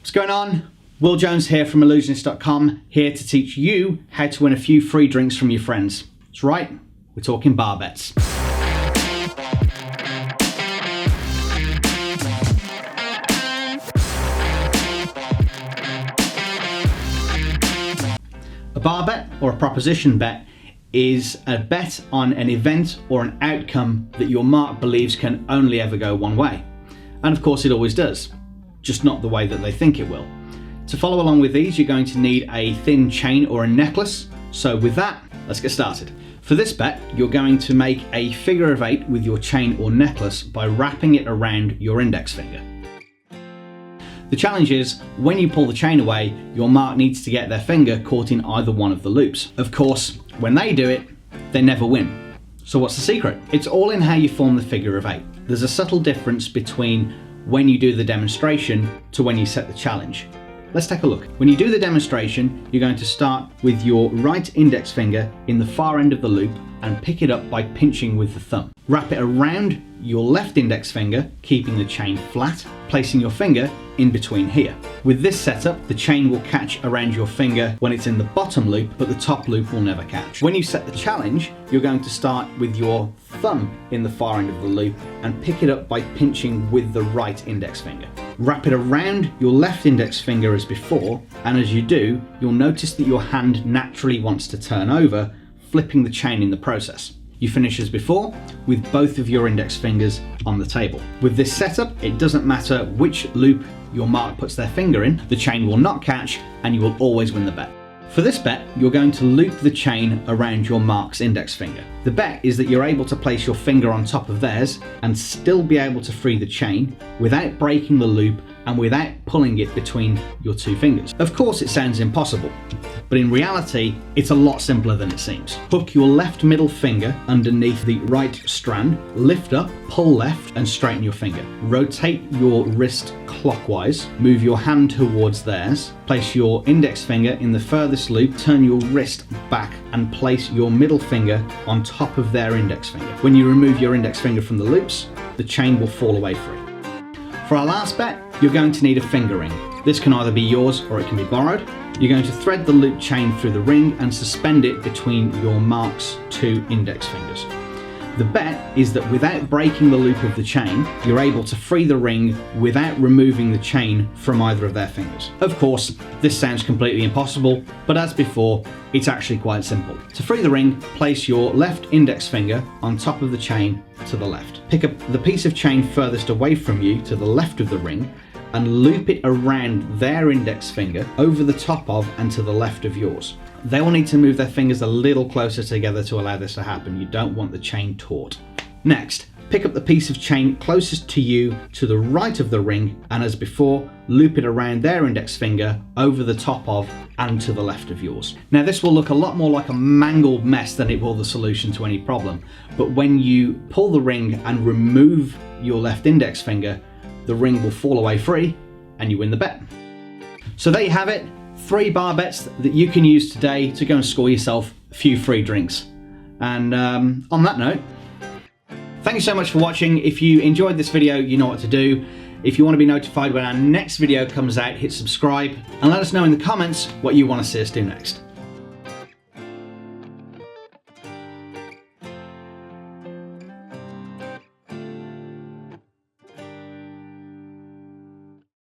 What's going on? Will Jones here from Ellusionist.com, here to teach you how to win a few free drinks from your friends. That's right, we're talking bar bets. A bar bet, or a proposition bet, is a bet on an event or an outcome that your mark believes can only ever go one way. And of course it always does, just not the way that they think it will. To follow along with these, you're going to need a thin chain or a necklace. So with that, let's get started. For this bet, you're going to make a figure of 8 with your chain or necklace by wrapping it around your index finger. The challenge is, when you pull the chain away, your mark needs to get their finger caught in either one of the loops. Of course, when they do it, they never win. So what's the secret? It's all in how you form the figure of 8. There's a subtle difference between when you do the demonstration to when you set the challenge. Let's take a look. When you do the demonstration, you're going to start with your right index finger in the far end of the loop and pick it up by pinching with the thumb. Wrap it around your left index finger, keeping the chain flat, placing your finger in between here. With this setup, the chain will catch around your finger when it's in the bottom loop, but the top loop will never catch. When you set the challenge, you're going to start with your thumb in the far end of the loop and pick it up by pinching with the right index finger. Wrap it around your left index finger as before, and as you do, you'll notice that your hand naturally wants to turn over, flipping the chain in the process. You finish as before, with both of your index fingers on the table. With this setup, it doesn't matter which loop your mark puts their finger in, the chain will not catch and you will always win the bet. For this bet, you're going to loop the chain around your mark's index finger. The bet is that you're able to place your finger on top of theirs and still be able to free the chain without breaking the loop and without pulling it between your two fingers. Of course it sounds impossible, but in reality, it's a lot simpler than it seems. Hook your left middle finger underneath the right strand, lift up, pull left, and straighten your finger. Rotate your wrist clockwise, move your hand towards theirs, place your index finger in the furthest loop, turn your wrist back, and place your middle finger on top of their index finger. When you remove your index finger from the loops, the chain will fall away free. For our last bet, you're going to need a finger ring. This can either be yours or it can be borrowed. You're going to thread the loop chain through the ring and suspend it between your mark's two index fingers. The bet is that without breaking the loop of the chain, you're able to free the ring without removing the chain from either of their fingers. Of course, this sounds completely impossible, but as before, it's actually quite simple. To free the ring, place your left index finger on top of the chain to the left. Pick up the piece of chain furthest away from you to the left of the ring and loop it around their index finger over the top of and to the left of yours. They will need to move their fingers a little closer together to allow this to happen. You don't want the chain taut. Next, pick up the piece of chain closest to you to the right of the ring and as before, loop it around their index finger over the top of and to the left of yours. Now this will look a lot more like a mangled mess than it will the solution to any problem, but when you pull the ring and remove your left index finger, the ring will fall away free and you win the bet. So there you have it, 3 bar bets that you can use today to go and score yourself a few free drinks. And on that note, thank you so much for watching. If you enjoyed this video, you know what to do. If you want to be notified when our next video comes out, hit subscribe and let us know in the comments what you want to see us do next.